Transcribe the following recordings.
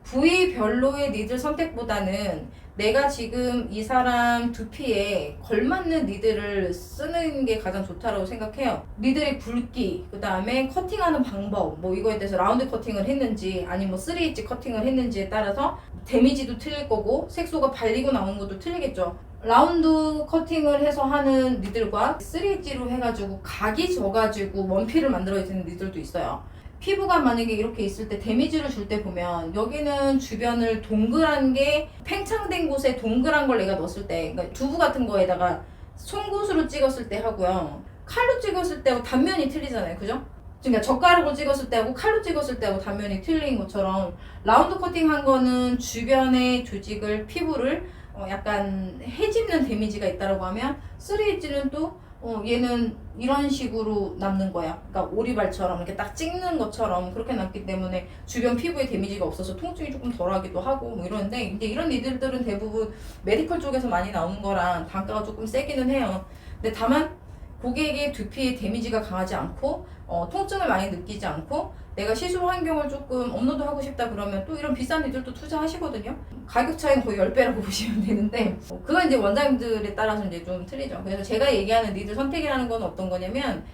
부위별로의 니들 선택보다는 내가 지금 이 사람 두피에 걸맞는 니들을 쓰는 게 가장 좋다라고 생각해요. 니들의 굵기, 그 다음에 커팅하는 방법, 뭐 이거에 대해서 라운드 커팅을 했는지 아니면 뭐 3H 커팅을 했는지에 따라서 데미지도 틀릴 거고 색소가 발리고 나오는 것도 틀리겠죠. 라운드 커팅을 해서 하는 니들과 3H로 해가지고 각이 져가지고 원피를 만들어야 되는 니들도 있어요. 피부가 만약에 이렇게 있을 때 데미지를 줄 때 보면 여기는 주변을 동그란 게 팽창된 곳에 동그란 걸 내가 넣었을 때, 그러니까 두부 같은 거에다가 송곳으로 찍었을 때 하고요, 칼로 찍었을 때하고 단면이 틀리잖아요, 그죠? 그러니까 젓가락으로 찍었을 때하고 칼로 찍었을 때하고 단면이 틀린 것처럼 라운드 커팅한 거는 주변의 조직을, 피부를 약간 해집는 데미지가 있다라고 하면 3H는 또 얘는 이런 식으로 남는 거야. 그러니까 오리발처럼 이렇게 딱 찍는 것처럼 그렇게 남기 때문에 주변 피부에 데미지가 없어서 통증이 조금 덜하기도 하고 뭐 이러는데, 이제 이런 니들들은 대부분 메디컬 쪽에서 많이 나오는 거랑 단가가 조금 세기는 해요. 근데 다만 고객의 두피에 데미지가 강하지 않고 통증을 많이 느끼지 않고 내가 시술 환경을 조금 업로드하고 싶다 그러면 또 이런 비싼 니들도 투자하시거든요. 가격 차이는 거의 10배라고 보시면 되는데 그건 이제 원장님들에 따라서 이제 좀 틀리죠. 그래서 제가 얘기하는 니들 선택이라는 건 어떤 거냐면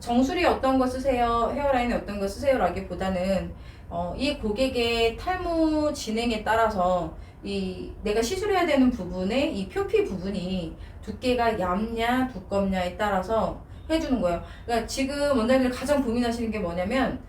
정수리 어떤 거 쓰세요, 헤어라인에 어떤 거 쓰세요 라기보다는 이 고객의 탈모 진행에 따라서 이 내가 시술해야 되는 부분에 이 표피 부분이 두께가 얇냐 두껍냐에 따라서 해주는 거예요. 그러니까 지금 원장님들이 가장 고민하시는 게 뭐냐면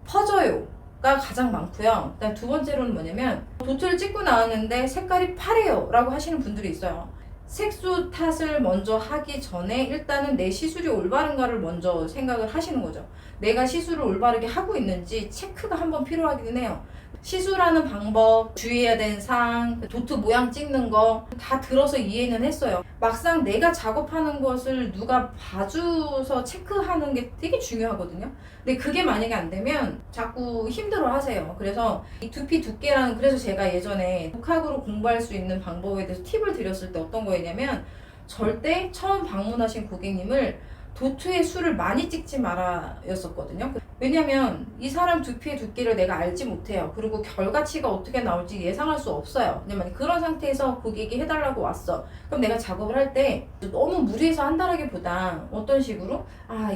퍼져요가 가장 많고요. 그다음 두 번째로는 뭐냐면 도트를 찍고 나왔는데 색깔이 파래요 라고 하시는 분들이 있어요. 색소 탓을 먼저 하기 전에 일단은 내 시술이 올바른가를 먼저 생각을 하시는 거죠. 내가 시술을 올바르게 하고 있는지 체크가 한번 필요하기는 해요. 시술하는 방법, 주의해야 되는 사항, 도트 모양 찍는 거 다 들어서 이해는 했어요. 막상 내가 작업하는 것을 누가 봐줘서 체크하는 게 되게 중요하거든요. 근데 그게 만약에 안 되면 자꾸 힘들어 하세요. 그래서 이 두피 두께라는, 그래서 제가 예전에 독학으로 공부할 수 있는 방법에 대해서 팁을 드렸을 때 어떤 거였냐면, 절대 처음 방문하신 고객님을 도트의 수를 많이 찍지 마라 였었거든요. 왜냐면 이 사람 두피의 두께를 내가 알지 못해요. 그리고 결과치가 어떻게 나올지 예상할 수 없어요. 왜냐면 그런 상태에서 고객이 해달라고 왔어. 그럼 내가 작업을 할 때 너무 무리해서 한다라기보다 어떤 식으로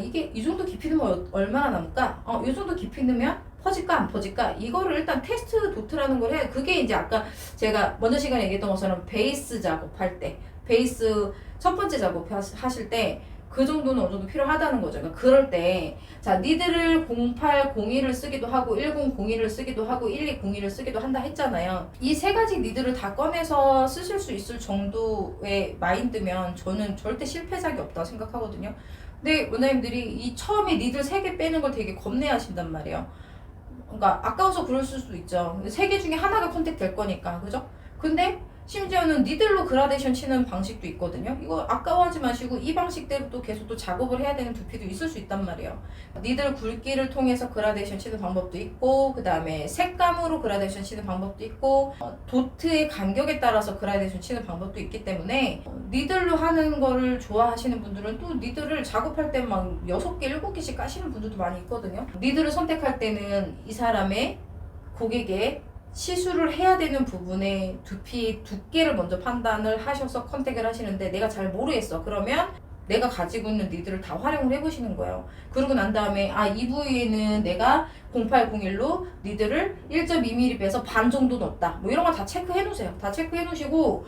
이게 이 정도 깊이 넣으면 얼마나 남을까? 이 정도 깊이 넣으면 퍼질까 안 퍼질까? 이거를 일단 테스트 도트라는 걸 해요. 그게 이제 아까 제가 먼저 시간에 얘기했던 것처럼 베이스 작업할 때, 베이스 첫 번째 작업 하실 때 그 정도는 어느 정도 필요하다는 거죠. 그러니까 그럴 때, 자, 니들을 0801을 쓰기도 하고 1001을 쓰기도 하고 1201을 쓰기도 한다 했잖아요. 이 세 가지 니들을 다 꺼내서 쓰실 수 있을 정도의 마인드면 저는 절대 실패작이 없다고 생각하거든요. 근데 원장님들이 이 처음에 니들 3개 빼는 걸 되게 겁내하신단 말이에요. 그러니까 아까워서 그럴 수도 있죠. 3개 중에 하나가 컨택 될 거니까, 그죠? 근데 심지어는 니들로 그라데이션 치는 방식도 있거든요. 이거 아까워하지 마시고 이 방식대로 또 계속 또 작업을 해야 되는 두피도 있을 수 있단 말이에요. 니들 굵기를 통해서 그라데이션 치는 방법도 있고, 그 다음에 색감으로 그라데이션 치는 방법도 있고, 도트의 간격에 따라서 그라데이션 치는 방법도 있기 때문에 니들로 하는 거를 좋아하시는 분들은 또 니들을 작업할 때 막 6개, 7개씩 까시는 분들도 많이 있거든요. 니들을 선택할 때는 이 사람의 고객의 시술을 해야 되는 부분에 두피 두께를 먼저 판단을 하셔서 컨택을 하시는데, 내가 잘 모르겠어. 그러면 내가 가지고 있는 니들을 다 활용을 해보시는 거예요. 그러고 난 다음에 이 부위에는 내가 0801로 니들을 1.2mm 빼서 반 정도 넣었다. 뭐 이런 거 다 체크해 놓으세요. 다 체크해 놓으시고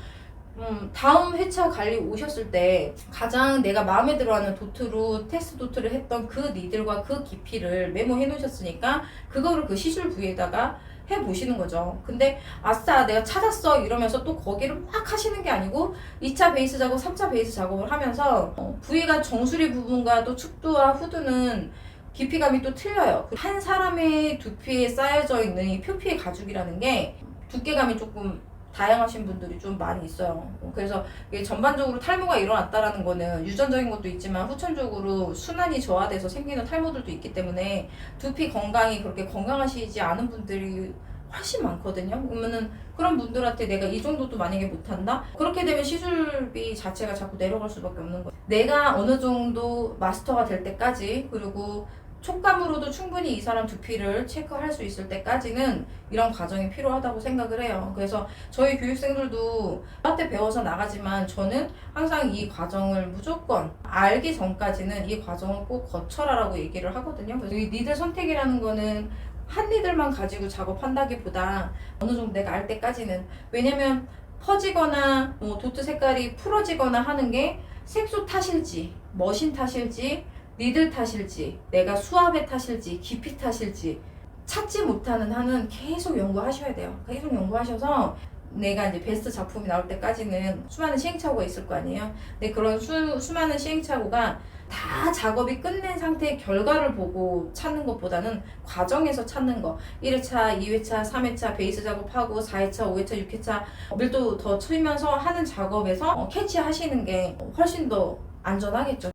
다음 회차 관리 오셨을 때 가장 내가 마음에 들어하는 도트로 테스트 도트를 했던 그 니들과 그 깊이를 메모해 놓으셨으니까 그거를 그 시술 부위에다가 해보시는 거죠. 근데 아싸 내가 찾았어 이러면서 또 거기를 막 하시는 게 아니고 2차 베이스 작업, 3차 베이스 작업을 하면서 부위가 정수리 부분과 또 축두와 후두는 깊이감이 또 틀려요. 한 사람의 두피에 쌓여져 있는 이 표피의 가죽이라는 게 두께감이 조금 다양하신 분들이 좀 많이 있어요. 그래서 이게 전반적으로 탈모가 일어났다라는 거는 유전적인 것도 있지만 후천적으로 순환이 저하돼서 생기는 탈모들도 있기 때문에 두피 건강이 그렇게 건강하시지 않은 분들이 훨씬 많거든요. 그러면은 그런 분들한테 내가 이 정도도 만약에 못한다? 그렇게 되면 시술비 자체가 자꾸 내려갈 수밖에 없는 거예요. 내가 어느 정도 마스터가 될 때까지, 그리고 촉감으로도 충분히 이 사람 두피를 체크할 수 있을 때까지는 이런 과정이 필요하다고 생각을 해요. 그래서 저희 교육생들도 라떼 배워서 나가지만 저는 항상 이 과정을 무조건 알기 전까지는 이 과정을 꼭 거쳐라라고 얘기를 하거든요. 그래서 이 니들 선택이라는 거는 한 니들만 가지고 작업한다기보다 어느 정도 내가 알 때까지는, 왜냐면 퍼지거나 뭐 도트 색깔이 풀어지거나 하는 게 색소 탓일지 머신 탓일지 니들 탓일지 내가 수압의 탓일지 깊이 탓일지 찾지 못하는 한은 계속 연구하셔야 돼요. 계속 연구하셔서 내가 이제 베스트 작품이 나올 때까지는 수많은 시행착오가 있을 거 아니에요. 근데 그런 수많은 시행착오가 다 작업이 끝낸 상태의 결과를 보고 찾는 것보다는 과정에서 찾는 거, 1회차, 2회차, 3회차 베이스 작업하고 4회차, 5회차, 6회차 밀도 더 치면서 하는 작업에서 캐치하시는 게 훨씬 더 안전하겠죠.